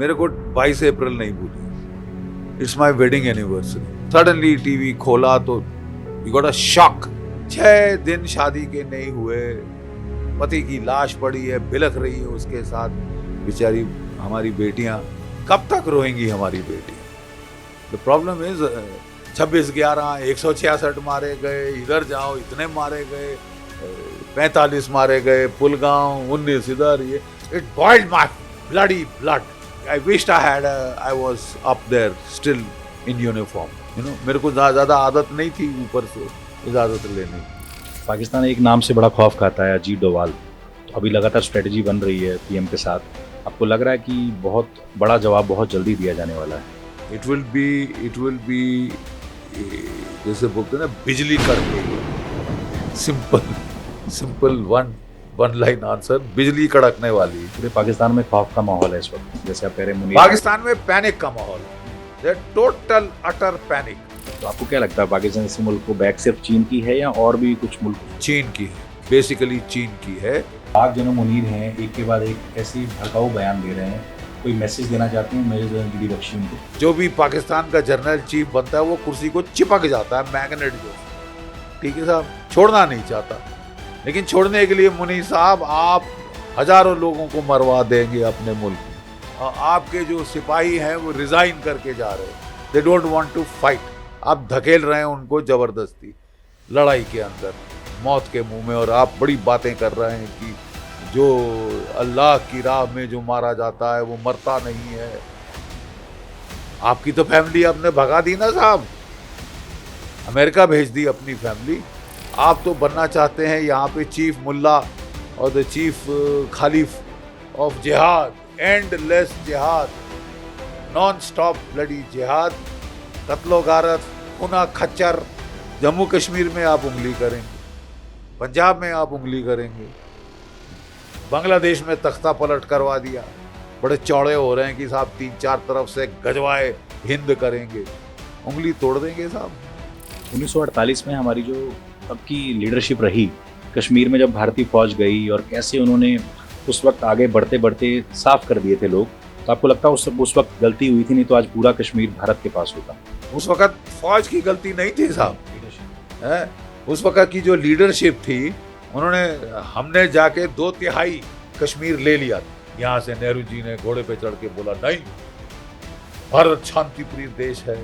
मेरे को 22 अप्रैल नहीं भूली। It's my wedding anniversary. Suddenly TV खोला तो यू गॉट अ शॉक। 6 दिन शादी के नहीं हुए, पति की लाश पड़ी है, बिलख रही है उसके साथ बेचारी हमारी बेटियां। कब तक रोएंगी हमारी बेटी? द प्रॉब्लम इज 26/11 166 मारे गए, इधर जाओ इतने मारे गए, 45 मारे गए, पुलगांव 19 इधर। ये it boiled my bloody blood. I wished I was up there still in uniform. मेरे को ज्यादा आदत नहीं थी ऊपर से इजाजत लेने की। पाकिस्तान एक नाम से बड़ा खौफ खाता है, अजीत डोभाल। तो अभी लगातार स्ट्रेटजी बन रही है पीएम के साथ। आपको लग रहा है कि बहुत बड़ा जवाब बहुत जल्दी दिया जाने वाला है? इट विल बी जैसे बोलते हैं ना, बिजली कड़केगी। सिंपल वन लाइन आंसर, बिजली कड़कने वाली। पूरे पाकिस्तान में खौफ का माहौल है इस वक्त, जैसे आप कह रहे हैं। पाकिस्तान में पैनिक का माहौल है, टोटल अटर पैनिक। तो आपको क्या लगता है पाकिस्तान इस मुल्क को बैक सिर्फ चीन की है या और भी कुछ मुल्क? चीन की है, बेसिकली चीन की है। पाक जो मुनीर हैं एक के बाद एक ऐसी भड़काऊ बयान दे रहे हैं, कोई मैसेज देना चाहते हैं मेजर जनरल जीडी बख्शी को? जो भी पाकिस्तान का जनरल चीफ बनता है वो कुर्सी को चिपक जाता है मैग्नेट जो। ठीक है साहब, छोड़ना नहीं चाहता। लेकिन छोड़ने के लिए मुनीर साहब आप हजारों लोगों को मरवा देंगे अपने मुल्क में। और आपके जो सिपाही हैं वो रिजाइन करके जा रहे हैं, they don't want to fight. आप धकेल रहे हैं उनको जबरदस्ती लड़ाई के अंदर, मौत के मुंह में। और आप बड़ी बातें कर रहे हैं कि जो अल्लाह की राह में जो मारा जाता है वो मरता नहीं है। आपकी तो फैमिली आपने भगा दी ना साहब, अमेरिका भेज दी अपनी फैमिली। आप तो बनना चाहते हैं यहाँ पे चीफ मुल्ला और द चीफ खलीफ ऑफ जिहाद, एंडलेस जिहाद, नॉन स्टॉप ब्लडी जिहाद, कत्लो गारत, खूना खच्चर। जम्मू कश्मीर में आप उंगली करेंगे, पंजाब में आप उंगली करेंगे, बांग्लादेश में तख्ता पलट करवा दिया। बड़े चौड़े हो रहे हैं कि साहब 3-4 तरफ से गजवाए हिंद करेंगे, उंगली तोड़ देंगे साहब। 1948 में हमारी जो तब की लीडरशिप रही कश्मीर में, जब भारतीय फौज गई और कैसे उन्होंने उस वक्त आगे बढ़ते बढ़ते साफ कर दिए थे लोग, तो आपको लगता है उस वक्त गलती हुई थी? नहीं तो आज पूरा कश्मीर भारत के पास होता। उस वक्त फौज की गलती नहीं थी साहब, उस वक्त की जो लीडरशिप थी उन्होंने, हमने जाके 2/3 कश्मीर ले लिया। यहाँ से नेहरू जी ने घोड़े पे चढ़ के बोला नहीं, भारत शांति प्रिय देश है,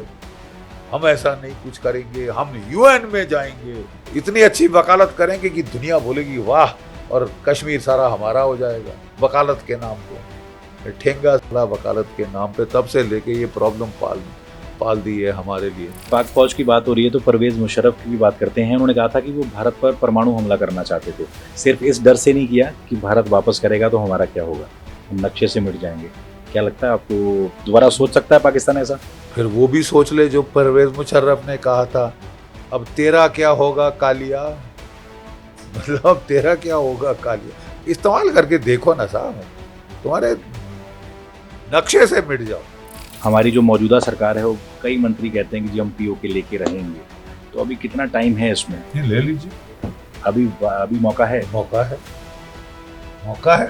हम ऐसा नहीं कुछ करेंगे, हम यूएन में जाएंगे, इतनी अच्छी वकालत करेंगे कि दुनिया बोलेगी वाह, और कश्मीर सारा हमारा हो जाएगा। वकालत के नाम पे ठेंगा साला, वकालत के नाम पे तब से लेके ये प्रॉब्लम पाल दी है हमारे लिए। पाक फौज की बात हो रही है तो परवेज मुशर्रफ की भी बात करते हैं। उन्होंने कहा था कि वो भारत पर परमाणु हमला करना चाहते थे, सिर्फ इस डर से नहीं किया कि भारत वापस करेगा तो हमारा क्या होगा, हम नक्शे से मिट जाएंगे। क्या लगता है आपको, दोबारा सोच सकता है पाकिस्तान ऐसा? फिर वो भी सोच ले जो परवेज मुशर्रफ ने कहा था, अब तेरा क्या होगा कालिया, मतलब अब तेरा क्या होगा कालिया। इस्तेमाल करके देखो ना साहब, तुम्हारे नक्शे से मिट जाओ। हमारी जो मौजूदा सरकार है वो कई मंत्री कहते हैं कि जी हम पीओके लेके रहेंगे, तो अभी कितना टाइम है इसमें? ले लीजिए, अभी मौका है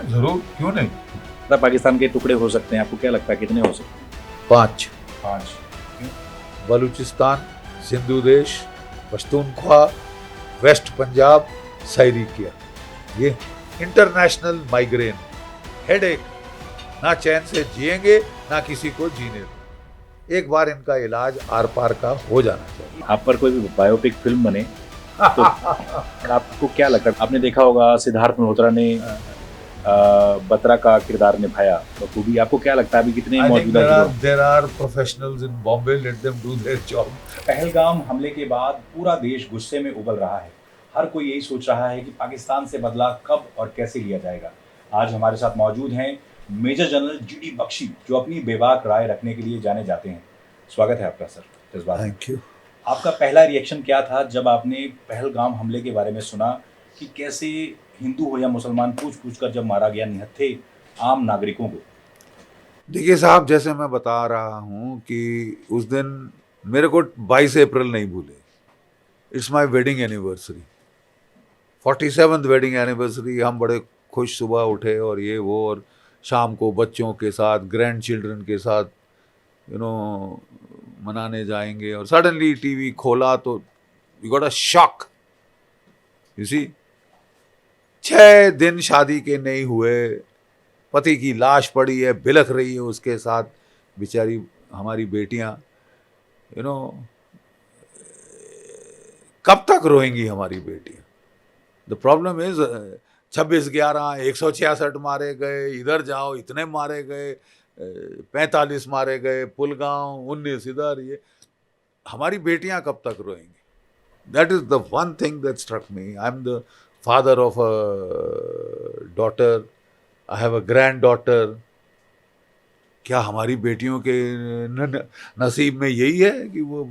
जरूर, क्यों नहीं। पाकिस्तान के टुकड़े हो सकते हैं, आपको क्या लगता है कितने हो सकते हैं? 5। बलूचिस्तान, सिंधु देश, पश्तूनख्वा, वेस्ट पंजाब, सैरिकिया। ये इंटरनेशनल माइग्रेन हेडेक, ना चैन से जिएंगे ना किसी को जीने दो। एक बार इनका इलाज आर पार का हो जाना चाहिए। आप पर कोई भी बायोपिक फिल्म बने तो आपको क्या लगता है? आपने देखा होगा सिद्धार्थ मल्होत्रा ने बत्रा का किरदार निभाया बखूबी। आपको क्या लगता है अभी कितने मौजूदा? There are professionals in Bombay, let them do their job. Pahalgam हमले के बाद पूरा देश गुस्से में उबल रहा है। हर कोई यही सोच रहा है कि पाकिस्तान से बदला कब और कैसे लिया जाएगा। आज हमारे साथ मौजूद हैं मेजर जनरल जीडी बख्शी, जो अपनी बेबाक राय रखने के लिए जाने जाते हैं। स्वागत है आपका सर। Thank you. आपका पहला रिएक्शन क्या था जब आपने पहलगाम हमले के बारे में सुना कि कैसे हिंदू हो या मुसलमान पूछ कर जब मारा गया निहत्थे आम नागरिकों को? देखिए साहब, जैसे मैं बता रहा हूँ कि उस दिन मेरे को 22 अप्रैल नहीं भूले। It's my wedding anniversary, 47th wedding anniversary. हम बड़े खुश सुबह उठे और ये वो, और शाम को बच्चों के साथ, ग्रैंड चिल्ड्रन के साथ मनाने जाएंगे, और सडनली टीवी खोला तो you got a shock. You see, 6 दिन शादी के नहीं हुए, पति की लाश पड़ी है, बिलख रही है उसके साथ बेचारी हमारी बेटियां। कब तक रोएंगी हमारी बेटियां? द प्रॉब्लम इज 26/11 166 मारे गए, इधर जाओ इतने मारे गए, 45 मारे गए, पुलगांव 19 इधर, ये हमारी बेटियां कब तक रोएंगी? That is the one thing that struck me. I'm the father of a daughter. I have a granddaughter. क्या हमारी बेटियों के नसीब में यही है कि वो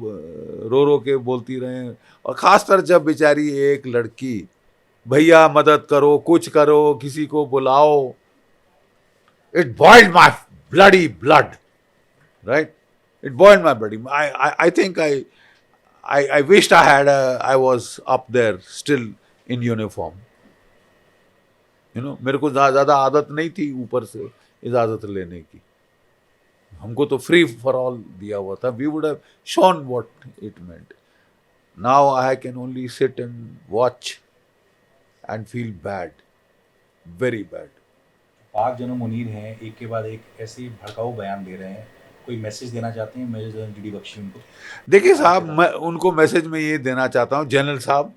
रो रो के बोलती रहें? और खासकर जब बेचारी एक लड़की, भैया मदद करो, कुछ करो, किसी को बुलाओ, it boiled my bloody blood, right? It boiled my bloody. I think I wished I was up there still in uniform. मेरे को ज़्यादा आदत नहीं थी ऊपर से इजाज़त लेने की। हमको तो फ्री फॉर ऑल दिया हुआ था. We would have shown what it meant. Now I can only sit and watch and feel bad, very bad. पाक जनम मुनीर हैं, एक के बाद एक ऐसे भड़काऊ बयान दे रहे हैं, कोई मैसेज देना चाहते हैं मेजर जनरल जीडी बख्शी उनको? देखिए साहब, मैं उनको मैसेज में ये देना चाहता हूँ, जनरल साहब,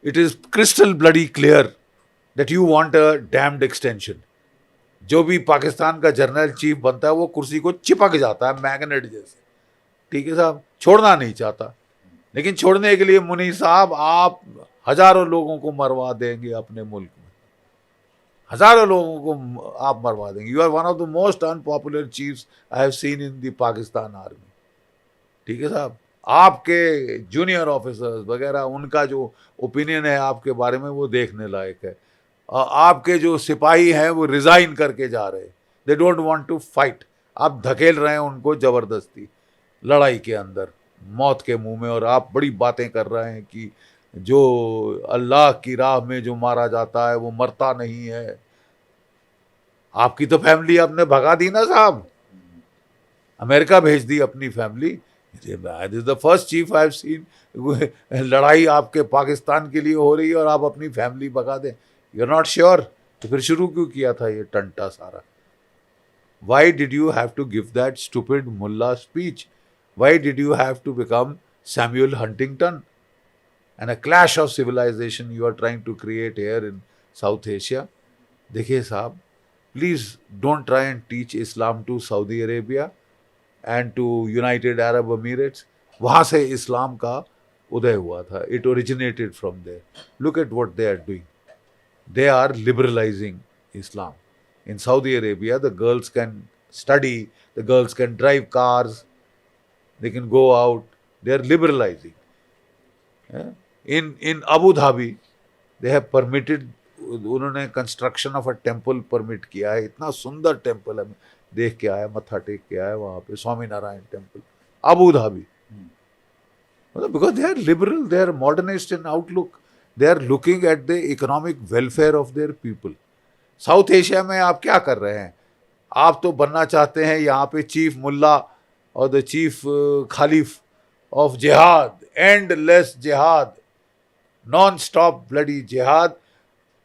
it is crystal bloody clear that you want a damned extension. जो भी पाकिस्तान का जनरल चीफ बनता है वो कुर्सी को चिपक जाता है मैग्नेट जैसे. ठीक है साहब, छोड़ना नहीं चाहता. लेकिन छोड़ने के लिए मुनीर साहब आप हजारों लोगों को मरवा देंगे अपने मुल्क में. हजारों लोगों को आप मरवा देंगे. You are one of the most unpopular chiefs I have seen in the Pakistan army. ठीक है साहब, आपके जूनियर ऑफिसर्स वगैरह उनका जो ओपिनियन है आपके बारे में वो देखने लायक है. आपके जो सिपाही हैं वो रिजाइन करके जा रहे हैं. They don't want to fight. आप धकेल रहे हैं उनको जबरदस्ती लड़ाई के अंदर, मौत के मुंह में. और आप बड़ी बातें कर रहे हैं कि जो अल्लाह की राह में जो मारा जाता है वो मरता नहीं है. आपकी तो फैमिली आपने भगा दी ना साहब, अमेरिका भेज दी अपनी family. This is the first chief I have scene. लड़ाई आपके पाकिस्तान के लिए हो रही है और आप अपनी फैमिली भगा दें. यू आर नॉट श्योर, तो फिर शुरू क्यों किया था ये टंटा सारा? Why did you have to give that stupid mullah speech? Why did you have to become Samuel Huntington? And a clash of civilization you are trying to create here in South Asia. देखिए साहब, please don't try and teach Islam to Saudi Arabia and to United Arab Emirates. वहाँ से इस्लाम का उदय हुआ था. It originated from there. Look at what they are doing. They are liberalizing Islam. In Saudi Arabia, the girls can study, the girls can drive cars, they can go out. They are liberalizing. Yeah? In Abu Dhabi, they have permitted, उन्होंने construction of a temple permit किया है. इतना सुंदर temple है, देख के आया, मत्था टेक के आया वहाँ पे, Swami Narayan temple, Abu Dhabi. Because they are liberal, they are modernist in outlook, they are looking at the economic welfare of their people. South Asia में आप क्या कर रहे हैं? आप तो बनना चाहते हैं यहाँ पे चीफ मुल्ला और द चीफ खलीफ ऑफ जिहाद, एंडलेस जिहाद, नॉन स्टॉप ब्लडी जिहाद,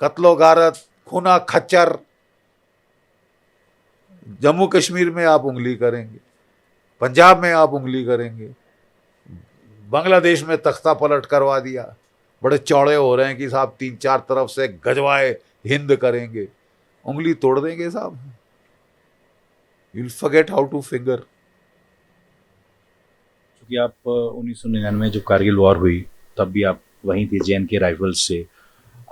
कत्लो गारत, खूना खच्चर. जम्मू कश्मीर में आप उंगली करेंगे, पंजाब में आप उंगली करेंगे, बांग्लादेश में तख्ता पलट करवा दिया. बड़े चौड़े हो रहे हैं कि साहब 3-4 तरफ से गजवाए हिंद करेंगे. उंगली तोड़ देंगे साहब. You will forget how two finger. क्योंकि आप 1999 जब कारगिल वॉर हुई तब भी आप वहीं थे JNK राइफल्स से.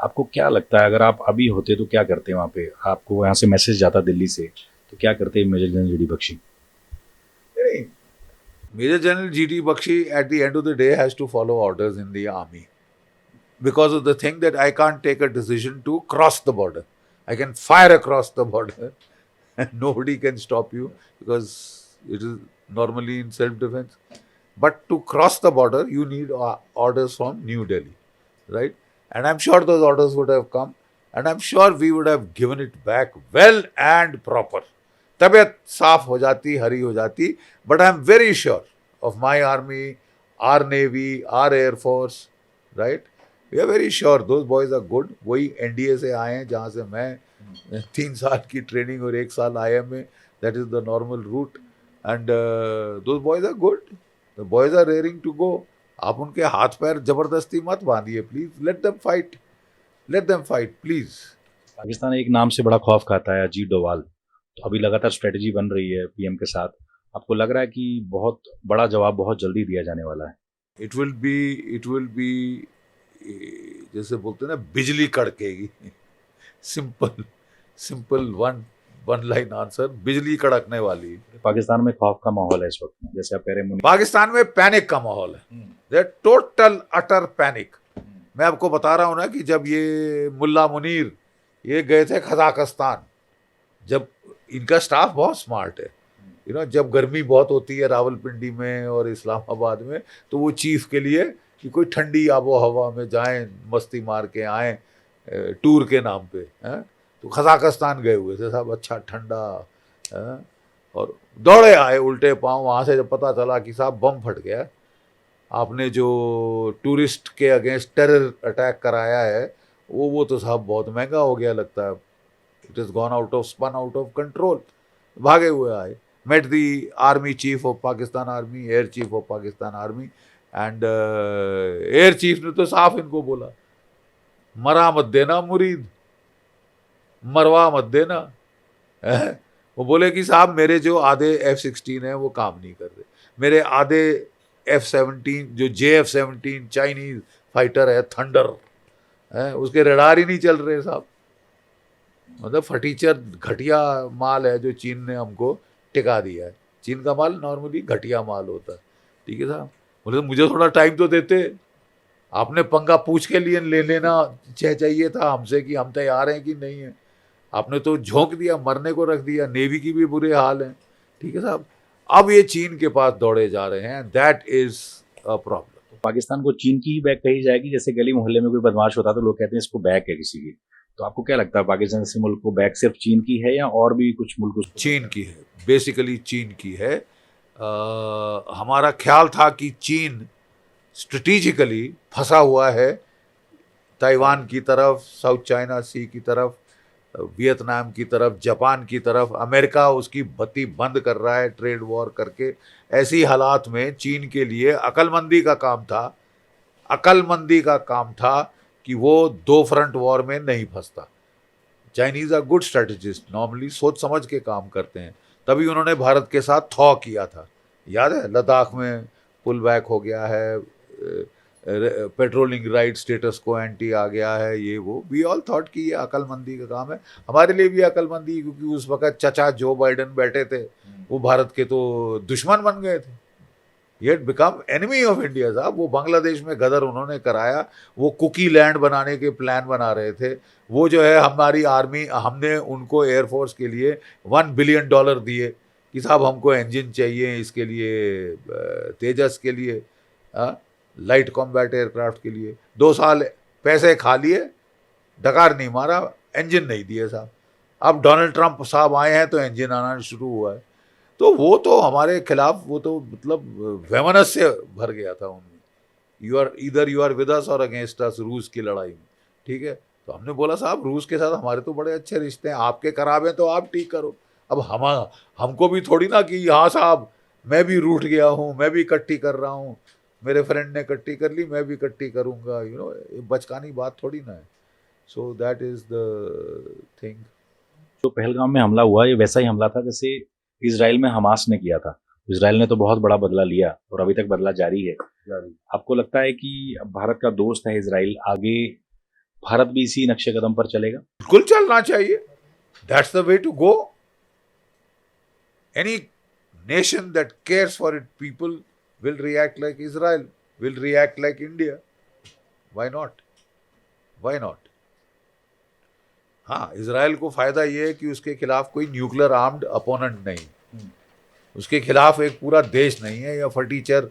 आपको क्या लगता है, अगर आप अभी होते तो क्या करते वहाँ पे? आपको यहाँ से मैसेज जाता दिल्ली से, तो क्या करते major general GD Bakshi? Major general GD Bakshi at the end of the day has to follow orders in the army, because of the thing that I can't take a decision to cross the border. I can fire across the border and nobody can stop you because it is normally in self-defense. But to cross the border, you need orders from New Delhi, right? And I'm sure those orders would have come. And I am sure we would have given it back well and proper. तबीयत साफ हो जाती, हरी हो जाती. But I am very sure of my army, or navy, or air force, right. We are very sure those boys are good. वही NDA से आए हैं जहाँ से मैं 3 साल की ट्रेनिंग और 1 साल IM में. That is the normal route. And those boys are good. The boys are rearing to go. आप उनके हाथ पैर जबरदस्ती मत बांधिए please. Let them fight, let them fight please. Pakistan एक नाम से बड़ा खौफ खाता है, अजीत डोभाल. तो अभी लगातार स्ट्रेटजी बन रही है PM के साथ. आपको लग रहा है कि बहुत बड़ा जवाब बहुत जल्दी दिया जाने वाला है? इट विल बी जैसे बोलते हैं ना, बिजली कड़केगी. सिंपल वन लाइन आंसर, बिजली कड़कने वाली. पाकिस्तान में खौफ का माहौल है इस वक्त, जैसे आप कह रहे हैं. पाकिस्तान में पैनिक का माहौल है. There total utter panic. मैं आपको बता रहा हूं ना कि जब ये मुल्ला मुनीर ये गए थे कजाकिस्तान, जब इनका स्टाफ बहुत स्मार्ट है, जब गर्मी बहुत होती है रावलपिंडी में और इस्लामाबाद में, तो वो चीफ के लिए कि कोई ठंडी आबो हवा में जाएं, मस्ती मार के आएँ टूर के नाम पे, तो कजाकिस्तान गए हुए थे साहब. अच्छा ठंडा, और दौड़े आए उल्टे पांव. वहाँ से जब पता चला कि साहब बम फट गया, आपने जो टूरिस्ट के अगेंस्ट टेरर अटैक कराया है वो तो साहब बहुत महंगा हो गया लगता है. It is gone out of spun out of control. भागे हुए आए. Met the army chief of Pakistan army, air chief of Pakistan army. And air chief ने तो साफ इनको बोला, मरा मत देना मुरीद, मरवा मत देना. वो बोले कि साहब मेरे जो आधे F-16 हैं वो काम नहीं कर रहे. मेरे आधे F-17 जो JF-17 चाइनीज फाइटर है थंडर है, उसके रडार ही नहीं चल रहे साहब. मतलब फटीचर घटिया माल है जो चीन ने हमको टिका दिया है. चीन का माल नॉर्मली घटिया माल होता है. ठीक है साहब. बोले तो मुझे थोड़ा टाइम तो देते. आपने पंगा पूछ के लिए ले लेना चाहिए था हमसे कि हम तैयार हैं कि नहीं है. आपने तो झोंक दिया, मरने को रख दिया. नेवी की भी बुरे हाल हैं. ठीक है साहब. अब ये चीन के पास दौड़े जा रहे हैं. That is a problem. Pakistan को चीन की ही बैक कही जाएगी. जैसे गली मोहल्ले में कोई बदमाश होता है तो लोग कहते हैं इसको बैक है किसी की. तो आपको क्या लगता है पाकिस्तान से मुल्क को बैक सिर्फ चीन की है या और भी कुछ मुल्क उसको? चीन की है, बेसिकली चीन की है. हमारा ख्याल था कि चीन स्ट्रेटेजिकली फंसा हुआ है ताइवान की तरफ, साउथ चाइना सी की तरफ, वियतनाम की तरफ, जापान की तरफ. अमेरिका उसकी बत्ती बंद कर रहा है ट्रेड वॉर करके. ऐसी हालात में चीन के लिए अक्लमंदी का काम था कि वो 2 फ्रंट वॉर में नहीं फंसता. Chinese are good strategist, normally सोच समझ के काम करते हैं. तभी उन्होंने भारत के साथ थॉ किया था. याद है, लद्दाख में पुल बैक हो गया है, पेट्रोलिंग राइट स्टेटस को एंटी आ गया है, ये वो. वी ऑल थॉट कि ये अक्लमंदी का काम है. हमारे लिए भी अक्लमंदी, क्योंकि उस वक्त चचा जो बाइडन बैठे थे वो भारत के तो दुश्मन बन गए थे. ये बिकम एनिमी ऑफ इंडिया साहब. वो बांग्लादेश में गदर उन्होंने कराया. वो कुकी लैंड बनाने के प्लान बना रहे थे. वो जो है हमारी आर्मी, हमने उनको एयरफोर्स के लिए $1 बिलियन दिए कि साहब हमको इंजन चाहिए इसके लिए, तेजस के लिए, लाइट कॉम्बैट एयरक्राफ्ट के लिए. 2 साल पैसे खा लिए, डकार नहीं मारा, इंजन नहीं दिए साहब. अब डोनाल्ड ट्रंप साहब आए हैं तो इंजन आना शुरू हुआ है. तो वो तो हमारे खिलाफ, वो तो मतलब वेमनस से भर गया था उनमें. यू आर विद अस और अगेंस्ट अस, रूस की लड़ाई में. ठीक है. तो हमने बोला साहब रूस के साथ हमारे तो बड़े अच्छे रिश्ते हैं, आपके खराब हैं तो आप ठीक करो. अब हमको भी थोड़ी ना कि हाँ साहब मैं भी रूठ गया हूँ, मैं भी इकट्ठी कर रहा हूँ, मेरे फ्रेंड ने इकट्ठी कर ली, मैं भी इकट्ठी करूँगा. ये बचकानी बात थोड़ी ना है. So that is the thing. जो पहलगाम में हमला हुआ ये वैसा ही हमला था जैसे इजराइल में हमास ने किया था. इजराइल ने तो बहुत बड़ा बदला लिया और अभी तक बदला जारी है. आपको लगता है कि भारत का दोस्त है इजराइल, आगे भारत भी इसी नक्शे कदम पर चलेगा? बिल्कुल चलना चाहिए. That's the way to go. Any nation that cares for it people will react like Israel, will react like India. Why not? Why not? हाँ, इजराइल को फायदा ये है कि उसके खिलाफ कोई न्यूक्लियर आर्म्ड अपोनेंट नहीं, उसके खिलाफ एक पूरा देश नहीं है या फटीचर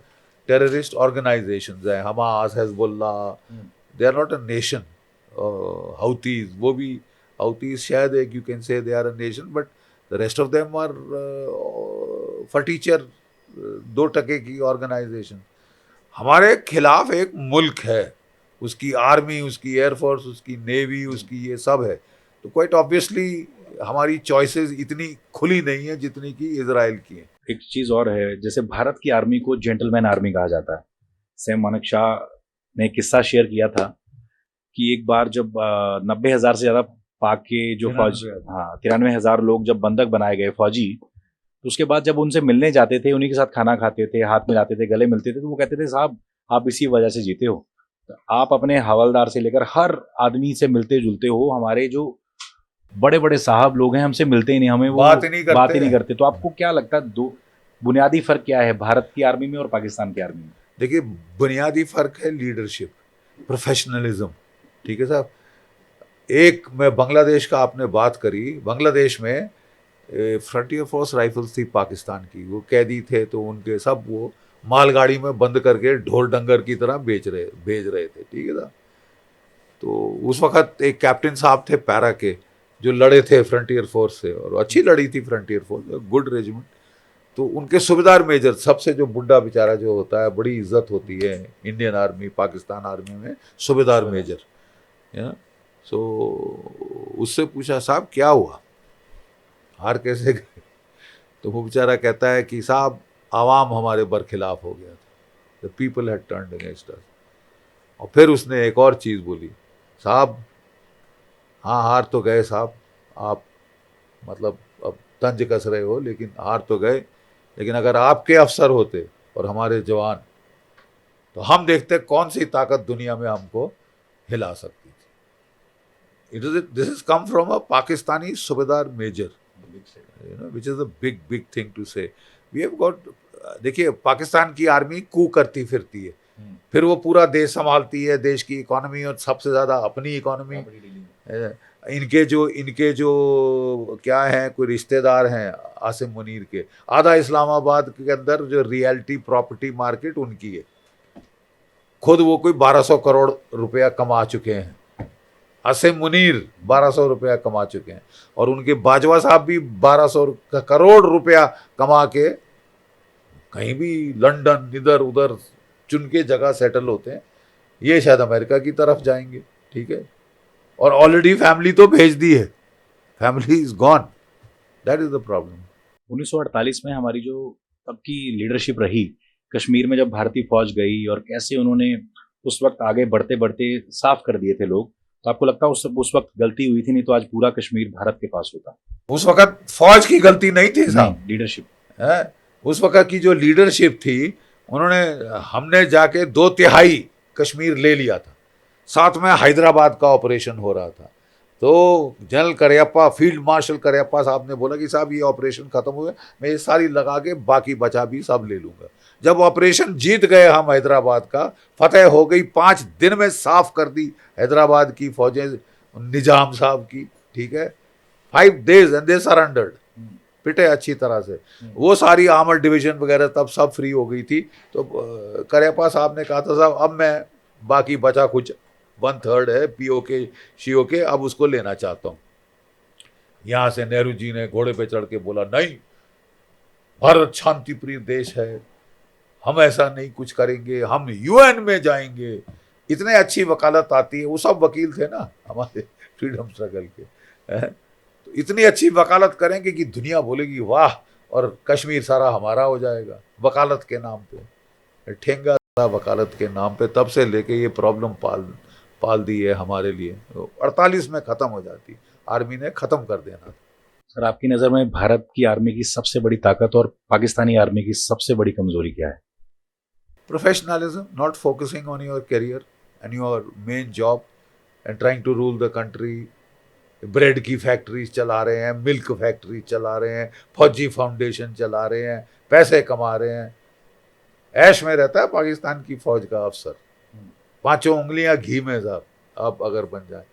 टेररिस्ट ऑर्गेनाइजेशंस है, Hamas, Hezbollah. They are not a nation. Houthis, वो भी हाउतीज शायद एक you can say they are a nation, but the rest of them are फटीचर 2% की ऑर्गेनाइजेशन। हमारे खिलाफ एक मुल्क है, उसकी आर्मी, उसकी एयरफोर्स, उसकी नेवी, उसकी ये सब है। तो क्वाइट ऑब्वियसली हमारी चॉइसेस इतनी खुली नहीं है जितनी कि इजराइल की है। एक चीज और है, जैसे भारत की आर्मी को जेंटलमैन आर्मी कहा जाता है। सैम मानेकशॉ ने एक किस्सा शेयर किया था कि एक बार जब 90,000 से ज्यादा पाक के जो फौज, हाँ 93,000 लोग जब बंधक बनाए गए फौजी, तो उसके बाद जब उनसे मिलने जाते थे, उन्हीं के साथ खाना खाते थे, हाथ मिलाते थे, गले मिलते थे, तो वो कहते थे साहब आप इसी वजह से जीते हो, तो आप अपने हवलदार से लेकर हर आदमी से मिलते जुलते हो, हमारे जो बड़े बड़े साहब लोग हैं हमसे मिलते ही नहीं, हमें वो बात ही नहीं करते बात ही नहीं करते। तो आपको क्या लगता है दो बुनियादी फर्क क्या है भारत की आर्मी में और पाकिस्तान की आर्मी में? देखिए, बुनियादी फर्क है लीडरशिप, प्रोफेशनलिज्म। ठीक है साहब। एक मैं बांग्लादेश का आपने बात करी, बांग्लादेश में फ्रंटियर फोर्स राइफल्स थी पाकिस्तान की, वो कैदी थे तो उनके सब वो मालगाड़ी में बंद करके ढोर डंगर की तरह भेज रहे थे। ठीक है ना। तो उस वक्त एक कैप्टन साहब थे पैरा के, जो लड़े थे फ्रंटियर फोर्स से, और अच्छी लड़ी थी फ्रंटियर फोर्स, गुड रेजिमेंट। तो उनके सूबेदार मेजर, सबसे जो बुढ़ा बेचारा जो होता है, बड़ी इज्जत होती है इंडियन आर्मी पाकिस्तान आर्मी में, सूबेदार मेजर, है ना। सो उससे पूछा साहब क्या हुआ, हार कैसे गए? तो वो बेचारा कहता है कि साहब आवाम हमारे बरखिलाफ हो गया था, the people had turned against us. और फिर उसने एक और चीज़ बोली, साहब हाँ हार तो गए साहब, आप मतलब अब तंज कस रहे हो, लेकिन हार तो गए, लेकिन अगर आपके अफसर होते और हमारे जवान, तो हम देखते कौन सी ताकत दुनिया में हमको हिला सकती थी। This is come from a Pakistani subedar major, which is a big thing to say. We have got, देखिए पाकिस्तान की आर्मी कू करती फिरती है, फिर वो पूरा देश संभालती है, देश की इकोनॉमी, और सबसे ज़्यादा अपनी इकोनॉमी। इनके जो क्या है, कोई रिश्तेदार हैं आसिम मुनीर के, आधा इस्लामाबाद के अंदर जो रियल्टी प्रॉपर्टी मार्केट उनकी है, खुद वो कोई 1200 करोड़ रुपया कमा चुके हैं। आसिम मुनीर 1200 रुपया कमा चुके हैं, और उनके बाजवा साहब भी 1200 करोड़ रुपया कमा के कहीं भी लंदन इधर उधर चुन के जगह सेटल होते हैं। ये शायद अमेरिका की तरफ जाएंगे। ठीक है। और ऑलरेडी फैमिली तो भेज दी है, family is gone, that is the problem. 1948 में हमारी जो तब की लीडरशिप रही कश्मीर में, जब भारतीय फौज गई और कैसे उन्होंने उस वक्त आगे बढ़ते बढ़ते साफ कर दिए थे लोग, तो आपको लगता है उस वक्त गलती हुई थी? नहीं तो आज पूरा कश्मीर भारत के पास होता। उस वक्त फौज की गलती नहीं थी साहब, लीडरशिप है। उस वक्त की जो लीडरशिप थी, उन्होंने, हमने जाके 2/3 कश्मीर ले लिया था, साथ में हैदराबाद का ऑपरेशन हो रहा था। तो general Cariappa, field marshal Cariappa साहब ने बोला कि साहब ये ऑपरेशन खत्म हुआ, मैं ये सारी लगा के बाकी बचा भी सब ले लूँगा। जब ऑपरेशन जीत गए हम, हैदराबाद का फतेह हो गई, 5 दिन में साफ कर दी हैदराबाद की फौजें निजाम साहब की। ठीक है। 5 days एंड दे सरेंडर्ड, पिटे अच्छी तरह से। वो सारी आर्मर डिवीजन वगैरह तब सब फ्री हो गई थी। तो करियप्पा साहब ने कहा था साहब अब मैं बाकी बचा कुछ 1/3 है POK COK, अब उसको लेना चाहता हूँ। यहाँ से नेहरू जी ने घोड़े पे चढ़ के बोला, नहीं, भारत शांति प्रिय देश है, हम ऐसा नहीं कुछ करेंगे, हम UN में जाएंगे। इतने अच्छी वकालत आती है, वो सब वकील थे ना हमारे फ्रीडम स्ट्रगल के, तो इतनी अच्छी वकालत करेंगे कि दुनिया बोलेगी वाह, और कश्मीर सारा हमारा हो जाएगा वकालत के नाम पे, ठेंगा वकालत के नाम पे। तब से लेके ये प्रॉब्लम पाल दी है हमारे लिए। 48 में ख़त्म हो जाती, आर्मी ने ख़त्म कर देना था। सर, आपकी नज़र में भारत की आर्मी की सबसे बड़ी ताकत और पाकिस्तानी आर्मी की सबसे बड़ी कमजोरी क्या है? Professionalism, not focusing on your career and your main job and trying to rule the country. Bread की फैक्ट्रीज चला रहे हैं, मिल्क फैक्ट्री चला रहे हैं, फौजी फाउंडेशन चला रहे हैं, पैसे कमा रहे हैं। ऐश में रहता है पाकिस्तान की फौज का अफसर, 5 उंगलियां घी में साहब, अब अगर बन जाए।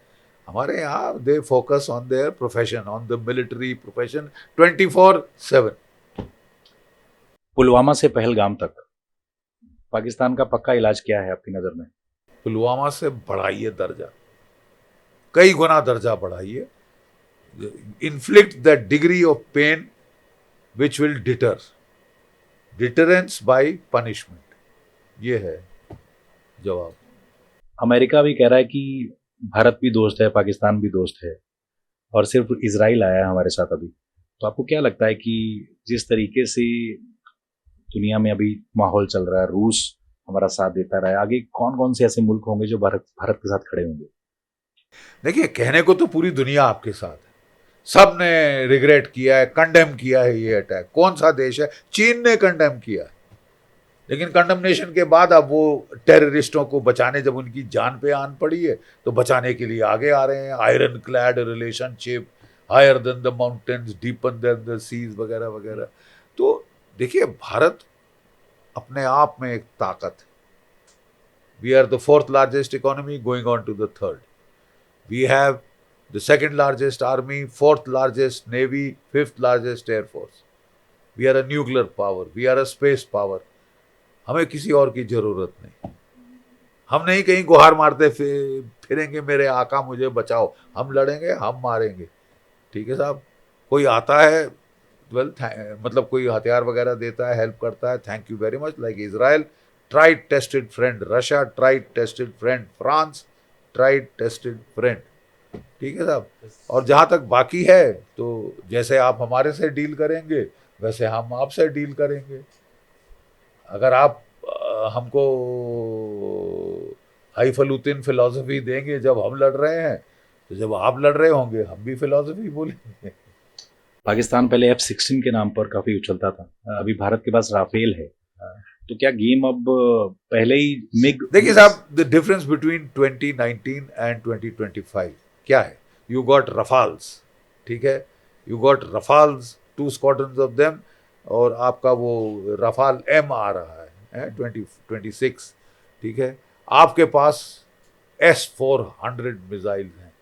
हमारे यहाँ they focus on their profession, on the military profession 24/7। Pulwama से पहलगाम तक पाकिस्तान का पक्का इलाज क्या है आपकी नज़र में? पुलवामा से बढ़ाइए दर्जा, कई गुना दर्जा बढ़ाइए, inflict the degree of pain which will deter, deterrence by punishment, ये है जवाब। अमेरिका भी कह रहा है कि भारत भी दोस्त है, पाकिस्तान भी दोस्त है, और सिर्फ इजराइल आया है हमारे साथ अभी। तो आपको क्या लगता है कि जिस तरीके से दुनिया में अभी माहौल चल रहा है, रूस हमारा साथ देता रहा है, आगे कौन कौन से ऐसे मुल्क होंगे जो भारत के साथ खड़े होंगे? देखिए, कहने को तो पूरी दुनिया आपके साथ है, सब ने रिग्रेट किया है, कंडेम किया है ये अटैक। कौन सा देश है? चीन ने कंडेम किया है, लेकिन कंडमनेशन के बाद अब वो टेररिस्टों को बचाने जब उनकी जान पे आन पड़ी है तो बचाने के लिए आगे आ रहे हैं। Ironclad relationship, higher than the mountains, deeper than the seas, वगैरह वगैरह। तो देखिए, भारत अपने आप में एक ताकत है। We are the fourth largest economy going on to the third. We have the second largest army, fourth largest navy, fifth largest air force. We are a nuclear power, we are a space power. हमें किसी और की जरूरत नहीं। हम नहीं कहीं गुहार मारते फिरेंगे मेरे आका मुझे बचाओ। हम लड़ेंगे, हम मारेंगे। ठीक है साहब। कोई आता है, वेल, मतलब कोई हथियार वगैरह देता है, हेल्प करता है, thank you very much. Like Israel, tried tested friend, Russia tried tested friend, France tried tested friend. ठीक है साहब। और जहाँ तक बाकी है, तो जैसे आप हमारे से डील करेंगे वैसे हम आपसे डील करेंगे। अगर आप हमको हाई फलूतिन फिलॉसफी देंगे जब हम लड़ रहे हैं, तो जब आप लड़ रहे होंगे हम भी फिलॉसफी बोलेंगे। पाकिस्तान पहले F-16 के नाम पर काफी उछलता था, अभी भारत के पास राफेल है, तो क्या गेम अब पहले ही मिग? देखिए साहब, द डिफरेंस बिटवीन 2019 एंड 2025 क्या है? यू गॉट रफाल्स, ठीक है, you got Rafales, 2 squadrons of them, और आपका वो रफाल M आ रहा है 2026। ठीक है। आपके पास S-400 मिसाइल हैं।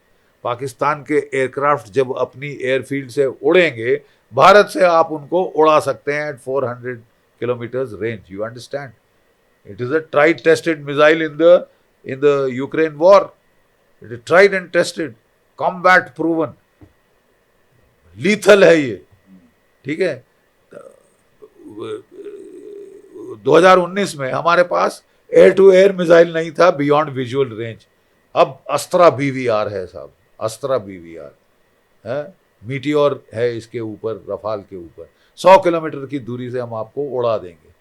पाकिस्तान के एयरक्राफ्ट जब अपनी एयरफील्ड से उड़ेंगे, भारत से आप उनको उड़ा सकते हैं at 400 kilometres range. You understand? It is a tried tested missile in the Ukraine war. It is tried and tested, combat proven, lethal है ये। ठीक है। 2019 में हमारे पास एयर टू एयर मिसाइल नहीं था बियॉन्ड विजुअल रेंज। अब अस्त्रा BVR है साहब, अस्त्रा BVR है, मीटियोर है इसके ऊपर, रफाल के ऊपर। 100 किलोमीटर की दूरी से हम आपको उड़ा देंगे।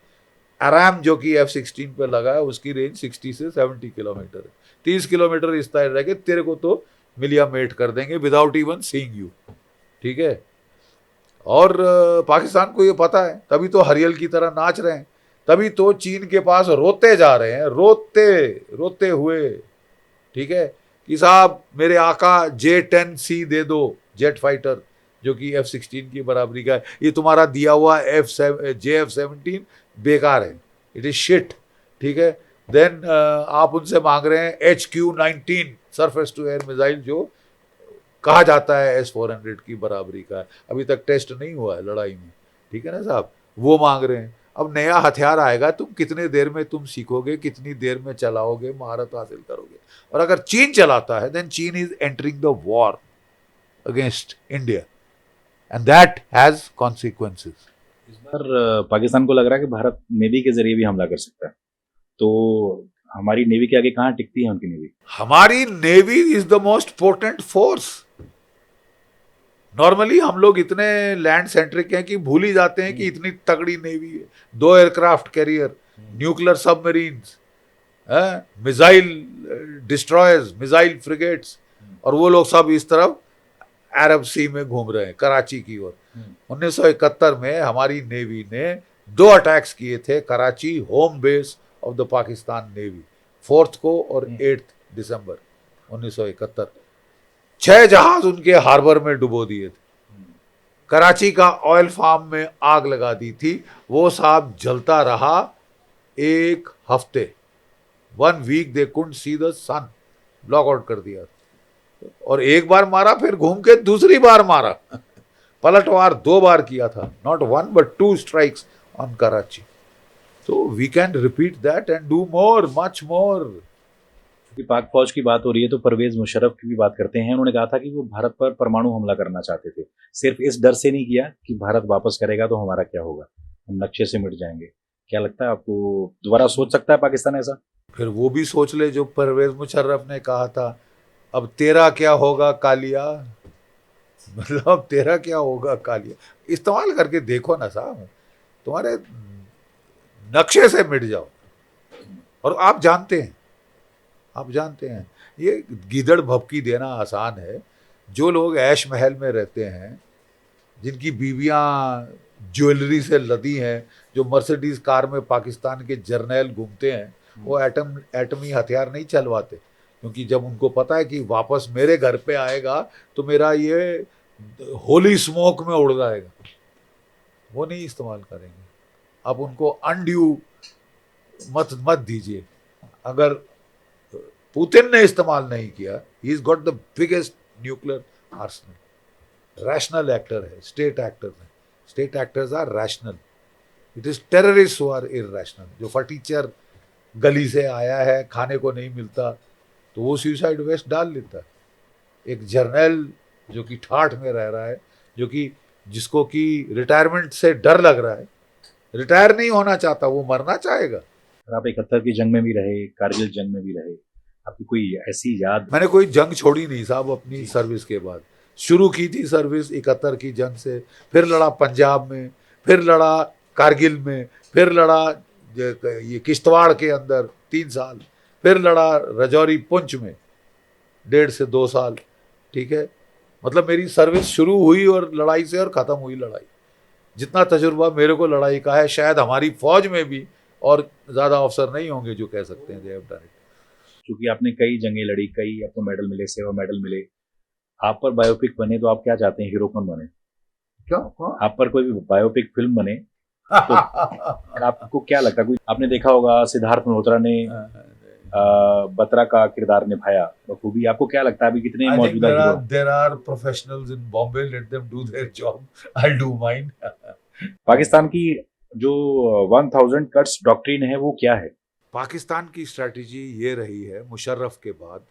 आराम जो कि F-16 पे लगा है, उसकी रेंज 60 से 70 किलोमीटर है। 30 किलोमीटर इस तरह रह के तेरे को तो मिलिया मेट कर देंगे विदाउट इवन सीइंग यू। ठीक है। और पाकिस्तान को ये पता है, तभी तो हरियल की तरह नाच रहे हैं, तभी तो चीन के पास रोते जा रहे हैं, रोते हुए। ठीक है कि साहब मेरे आका J-10C दे दो, जेट फाइटर, जो कि F-16 की बराबरी का है। ये तुम्हारा दिया हुआ JF-17 बेकार है, इट इज शिट। ठीक है। देन आप उनसे मांग रहे हैं HQ-19 surface to air missile, जो कहा जाता है S-400 की बराबरी का है। अभी तक टेस्ट नहीं हुआ है लड़ाई में। ठीक है ना साहब, वो मांग रहे हैं। अब नया हथियार आएगा, तुम कितने देर में तुम सीखोगे, कितनी देर में चलाओगे, महारत हासिल करोगे। और अगर चीन चलाता है, देन चीन is entering the war against India, and that has consequences. इस बार पाकिस्तान को लग रहा है कि भारत नेवी के जरिए भी हमला कर सकता है, तो हमारी नेवी के आगे कहाँ टिकती है उनकी नेवी? हमारी navy is the most potent force. Normally हम लोग इतने लैंड सेंट्रिक हैं कि भूल ही जाते हैं कि इतनी तगड़ी नेवी है। 2 aircraft carrier, nuclear submarines, missile destroyers, missile frigates, और वो लोग सब इस तरफ अरब सी में घूम रहे हैं, कराची की ओर। 1971 में हमारी नेवी ने 2 अटैक्स किए थे Karachi, home base of the Pakistan navy, 4th को और 8 दिसंबर 1971। 6 जहाज उनके हार्बर में डुबो दिए थे। कराची का ऑयल फार्म में आग लगा दी थी, वो साहब जलता रहा 1 हफ्ते। 1 week they couldn't see the sun, blackout कर दिया। और एक बार मारा, फिर घूम के दूसरी बार मारा। पलटवार 2 बार किया था, not 1 but 2 strikes on Karachi. So we can repeat that and do more, much more. कि पाक फौज की बात हो रही है तो परवेज मुशर्रफ की भी बात करते हैं। उन्होंने कहा था कि वो भारत पर परमाणु हमला करना चाहते थे, सिर्फ इस डर से नहीं किया कि भारत वापस करेगा तो हमारा क्या होगा, हम नक्शे से मिट जाएंगे। क्या लगता है आपको, दोबारा सोच सकता है पाकिस्तान ऐसा? फिर वो भी सोच ले जो परवेज मुशर्रफ ने कहा था, अब तेरा क्या होगा कालिया। मतलब अब तेरा क्या होगा कालिया, इस्तेमाल करके देखो ना साहब, तुम्हारे नक्शे से मिट जाओ। और आप जानते हैं, आप जानते हैं, ये गीदड़ भभकी देना आसान है। जो लोग ऐश महल में रहते हैं, जिनकी बीवियां ज्वेलरी से लदी हैं, जो मर्सिडीज कार में पाकिस्तान के जर्नैल घूमते हैं, वो एटमी हथियार नहीं चलवाते, क्योंकि जब उनको पता है कि वापस मेरे घर पे आएगा तो मेरा ये होली स्मोक में उड़ जाएगा, वो नहीं इस्तेमाल करेंगे। अब उनको अनड्यू मत मत दीजिए। अगर पुतिन ने इस्तेमाल नहीं किया, he is got the biggest nuclear arsenal. Rational actor है, स्टेट एक्टर है, state actors are rational, it is terrorist who are irrational. जो फटीचर गली से आया है, खाने को नहीं मिलता तो वो सुसाइड वेस्ट डाल लेता है। एक जर्नल जो कि ठाठ में रह रहा है, जो कि जिसको कि रिटायरमेंट से डर लग रहा है, रिटायर नहीं होना चाहता, वो मरना चाहेगा। और आप 71 की जंग में भी रहे, कारगिल जंग में भी रहे, आपकी कोई ऐसी याद? मैंने कोई जंग छोड़ी नहीं साहब अपनी सर्विस के बाद। शुरू की थी सर्विस 71 की जंग से, फिर लड़ा पंजाब में, फिर लड़ा कारगिल में, फिर लड़ा ये किश्तवाड़ के अंदर 3 साल, फिर लड़ा रजौरी पुंछ में 1.5 से 2 साल। ठीक है, मतलब मेरी सर्विस शुरू हुई और लड़ाई से और ख़त्म हुई लड़ाई। जितना तजुर्बा मेरे को लड़ाई का है, शायद हमारी फौज में भी और ज़्यादा अफसर नहीं होंगे जो कह सकते हैं दे हैव डन इट। क्योंकि आपने कई जंगें लड़ी, कई आपको मेडल मिले, सेवा मेडल मिले, आप पर बायोपिक बने तो आप क्या चाहते हैं, हीरो कौन बने? क्यों आप पर कोई बायोपिक फिल्म बने तो आपको क्या लगता है? कोई आपने देखा होगा सिद्धार्थ मल्होत्रा ने बत्रा का किरदार निभाया बखूबी, आपको क्या लगता है अभी कितने मौजूदा hero? there are professionals in Bombay, let them do their job, I'll do mine। Pakistan की जो 1000 कट्स डॉक्ट्रिन है वो क्या है? पाकिस्तान की स्ट्रैटेजी ये रही है मुशर्रफ के बाद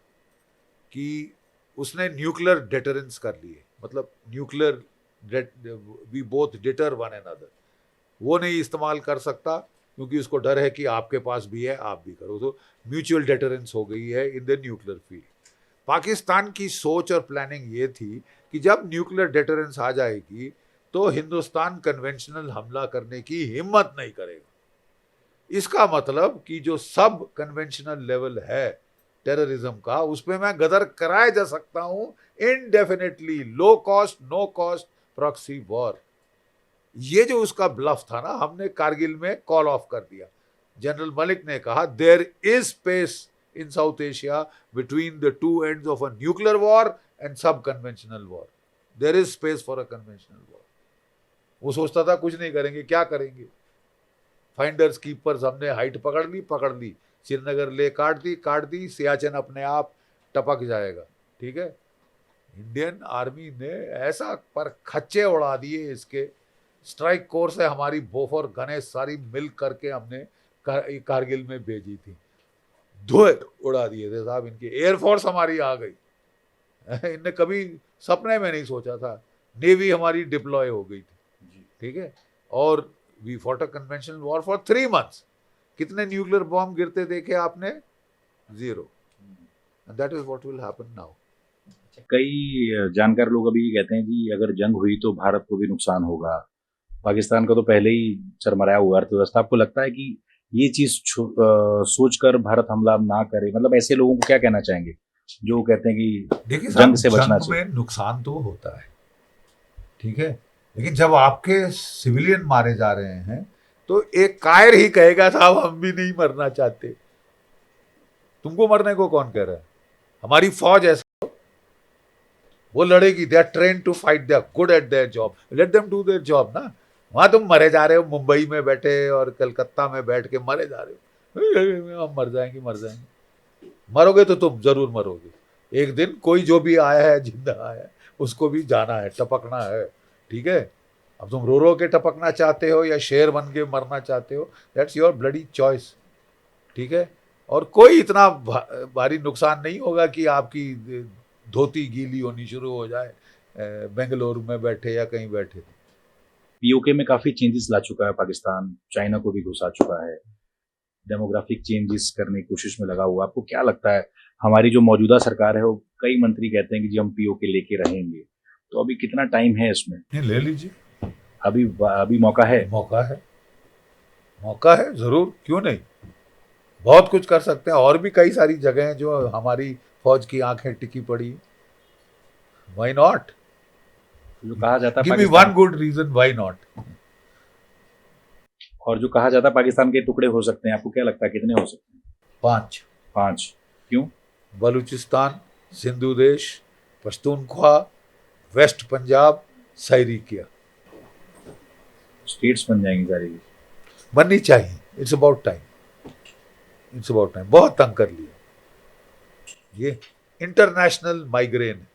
कि उसने न्यूक्लियर डेटरेंस कर लिए, मतलब nuclear we both deter one another. वो नहीं इस्तेमाल कर सकता क्योंकि उसको डर है कि आपके पास भी है, आप भी करो, तो म्यूचुअल डेटरेंस हो गई है in the nuclear field. Pakistan की सोच और प्लानिंग ये थी कि जब न्यूक्लियर डेटरेंस आ जाएगी तो हिंदुस्तान कन्वेंशनल हमला करने की हिम्मत नहीं करेगा। इसका मतलब कि जो सब कन्वेंशनल लेवल है टेररिज्म का, उस पर मैं गदर कराया जा सकता हूं indefinitely, low cost no cost proxy war. ये जो उसका ब्लफ था ना, हमने कारगिल में कॉल ऑफ कर दिया। जनरल मलिक ने कहा there is space in South Asia between the two ends of a nuclear war and sub conventional war, there is space for a conventional war. वो सोचता था कुछ नहीं करेंगे, क्या करेंगे, फाइंडर्स कीपर्स, हमने हाइट पकड़ ली, श्रीनगर ले काट दी, सियाचिन अपने आप टपक जाएगा। ठीक है, इंडियन आर्मी ने ऐसा पर खच्चे उड़ा दिए इसके, स्ट्राइक कोर्स है हमारी, बोफोर गने सारी मिल करके हमने कारगिल में भेजी थी, धुएं उड़ा दिए थे साहब इनके। एयरफोर्स हमारी आ गई, इनने कभी सपने में नहीं सोचा था। नेवी हमारी डिप्लॉय हो गई थी। ठीक है, और we fought a conventional war for 3 months। कितने न्यूक्लियर बॉम्ब गिरते देखे आपने? 0। And that is what will happen now. कई जानकार लोग अभी ये कहते हैं कि अगर जंग हुई तो भारत को भी नुकसान होगा, पाकिस्तान का तो पहले ही चरमराया हुआ अर्थव्यवस्था। आपको लगता है कि ये चीज सोचकर भारत हमला ना करे? मतलब ऐसे लोगों को क्या कहना चाहेंगे जो कहते हैं कि देखिए जंग से बचना चाहिए? में नुकसान तो होता है, ठीक है, लेकिन जब आपके सिविलियन मारे जा रहे हैं तो एक कायर ही कहेगा साहब हम भी नहीं मरना चाहते। तुमको मरने को कौन कह रहा है? हमारी फौज ऐसा, वो लड़ेगी, they are train to fight, they are good at their job, let them do their job ना। वहां तुम मरे जा रहे हो, मुंबई में बैठे और कलकत्ता में बैठ के मरे जा रहे हो, हम मर जाएंगे। मरोगे तो तुम जरूर मरोगे एक दिन, कोई जो भी आया है जिंदा आया है उसको भी जाना है, टपकना है। ठीक है, अब तुम रो के टपकना चाहते हो या शेर बन के मरना चाहते हो, दैट्स योर ब्लडी चॉइस। ठीक है, और कोई इतना भारी नुकसान नहीं होगा कि आपकी धोती गीली होनी शुरू हो जाए बेंगलुरु में बैठे या कहीं बैठे। पीओके में काफी चेंजेस ला चुका है पाकिस्तान, चाइना को भी घुसा चुका है, डेमोग्राफिक चेंजेस करने की कोशिश में लगा हुआ। आपको क्या लगता है, हमारी जो मौजूदा सरकार है वो कई मंत्री कहते हैं कि जी हम पीओके लेके रहेंगे, तो अभी कितना टाइम है इसमें? नहीं, ले लीजिए, अभी मौका है। मौका है जरूर, क्यों नहीं, बहुत कुछ कर सकते हैं। और भी कई सारी जगह हैं जो हमारी फौज की आंखें टिकी पड़ी, व्हाई नॉट। जो कहा जाता है give me one good reason why not. और जो कहा जाता है पाकिस्तान के टुकड़े हो सकते हैं, आपको क्या लगता है कितने हो सकते हैं? 5 क्यों? बलूचिस्तान, सिंधु देश, पश्तूनख्वा, वेस्ट पंजाब, सैरिकिया स्टेट्स बन जाएंगी सारी, बननी चाहिए। इट्स अबाउट टाइम, बहुत तंग कर लिया। ये इंटरनेशनल माइग्रेन,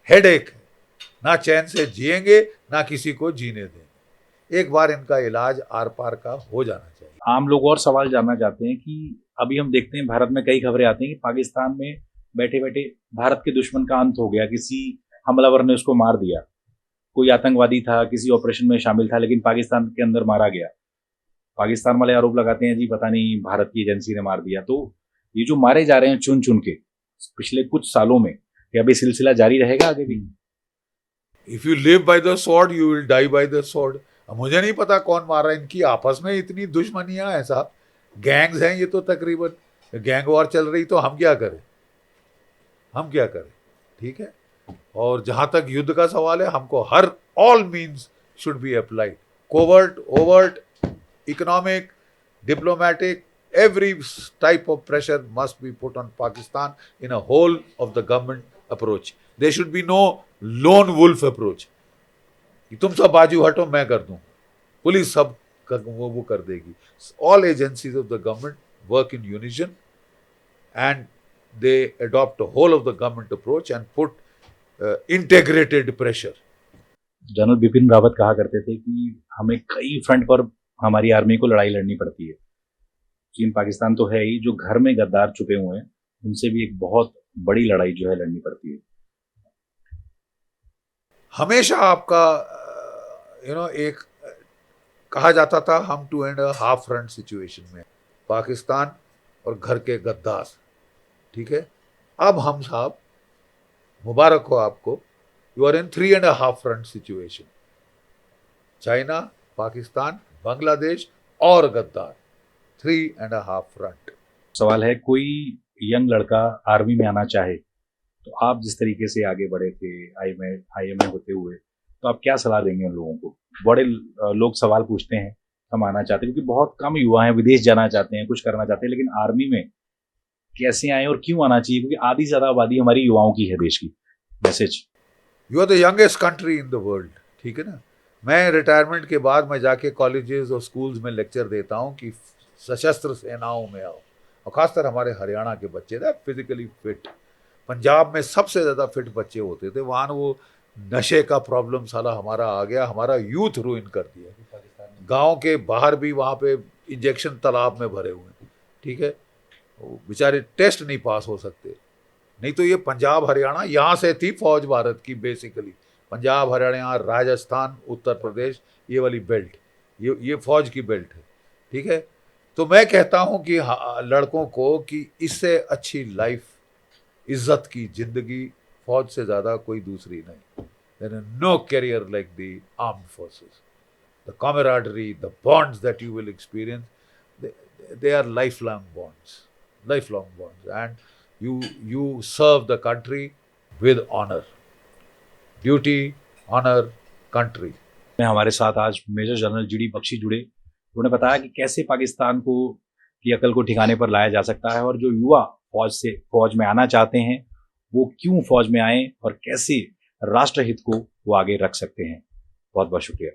हेडेक है, ना चैन से जिएंगे ना किसी को जीने देंगे। एक बार इनका इलाज आर पार का हो जाना चाहिए। आम लोग और सवाल जानना चाहते हैं कि अभी हम देखते हैं भारत में कई खबरें आती हैं कि पाकिस्तान में बैठे बैठे भारत के दुश्मन का अंत हो गया, किसी हमलावर ने उसको मार दिया, कोई आतंकवादी था, किसी ऑपरेशन में शामिल था, लेकिन पाकिस्तान के अंदर मारा गया। पाकिस्तान वाले आरोप लगाते हैं जी पता नहीं भारत की एजेंसी ने मार दिया। तो ये जो मारे जा रहे हैं चुन चुन के पिछले कुछ सालों में, क्या अभी सिलसिला जारी रहेगा आगे भी? If you live by the sword you will die by the sword. मुझे नहीं पता कौन मार रहा है, इनकी आपस में इतनी दुश्मनियां हैं साहब, गैंग्स हैं ये तो, तकरीबन गैंग वॉर चल रही, तो हम क्या करें, ठीक है। और जहां तक युद्ध का सवाल है, हमको हर all means should be applied, covert, overt, economic, diplomatic, every type of pressure must be put on Pakistan in a whole of the government approach. There should be no lone wolf approach. कि तुम सब बाजू हटो मैं कर दूं, police सब वो कर देगी। All agencies of the government work in unison and they adopt a whole of the government approach and put integrated pressure. General Bipin Rawat कहा करते थे कि हमें कई फ्रंट पर हमारी आर्मी को लड़ाई लड़नी पड़ती है। चीन पाकिस्तान तो है ही, जो घर में गद्दार छुपे हुए हैं उनसे भी एक बहुत बड़ी लड़ाई जो है लड़नी पड़ती है। हमेशा आपका एक कहा जाता था हम 2.5 फ्रंट सिचुएशन में, पाकिस्तान और घर के गद्दार, ठीक है। अब हम साहब मुबारक हो आपको, you are in 3.5 front situation, China, Pakistan, Bangladesh और गद्दार, 3.5 फ्रंट। सवाल है, कोई यंग लड़का आर्मी में आना चाहे तो आप जिस तरीके से आगे बढ़े थे IMA होते हुए, तो आप क्या सलाह देंगे उन लोगों को? बड़े लोग सवाल पूछते हैं, हम आना चाहते हैं क्योंकि बहुत कम युवा हैं, विदेश जाना चाहते हैं, कुछ करना चाहते हैं, लेकिन आर्मी में कैसे आए और क्यों आना चाहिए? क्योंकि आधी से ज्यादा आबादी हमारी युवाओं की है देश की। Message, you are the youngest country in the world, ठीक है ना। मैं रिटायरमेंट के बाद मैं जाके कॉलेजेस और स्कूल्स में लेक्चर देता हूँ कि सशस्त्र सेनाओं में आओ, और खासकर हमारे हरियाणा के बच्चे थे फिजिकली फिट। पंजाब में सबसे ज़्यादा फिट बच्चे होते थे, वहाँ वो नशे का प्रॉब्लम साला हमारा आ गया, हमारा यूथ रूइन कर दिया। गांव के बाहर भी वहाँ पे इंजेक्शन तालाब में भरे हुए हैं, ठीक है, वो बेचारे टेस्ट नहीं पास हो सकते। नहीं तो ये पंजाब हरियाणा, यहाँ से थी फौज भारत की बेसिकली, पंजाब हरियाणा राजस्थान उत्तर प्रदेश, ये वाली बेल्ट, ये फौज की बेल्ट है, ठीक है। तो मैं कहता हूँ कि लड़कों को कि इससे अच्छी लाइफ, इज्जत की जिंदगी फौज से ज़्यादा कोई दूसरी नहीं। There is no career like the armed forces. The camaraderie, the bonds that you will experience, they are lifelong bonds, and you serve the country with honor, duty, honor, country. हमारे साथ आज मेजर जनरल GD बख्शी जुड़े। उन्होंने बताया कि कैसे पाकिस्तान को की अकल को ठिकाने पर लाया जा सकता है, और जो युवा फौज में आना चाहते हैं वो क्यों फौज में आए और कैसे राष्ट्रहित को वो आगे रख सकते हैं। बहुत बहुत शुक्रिया।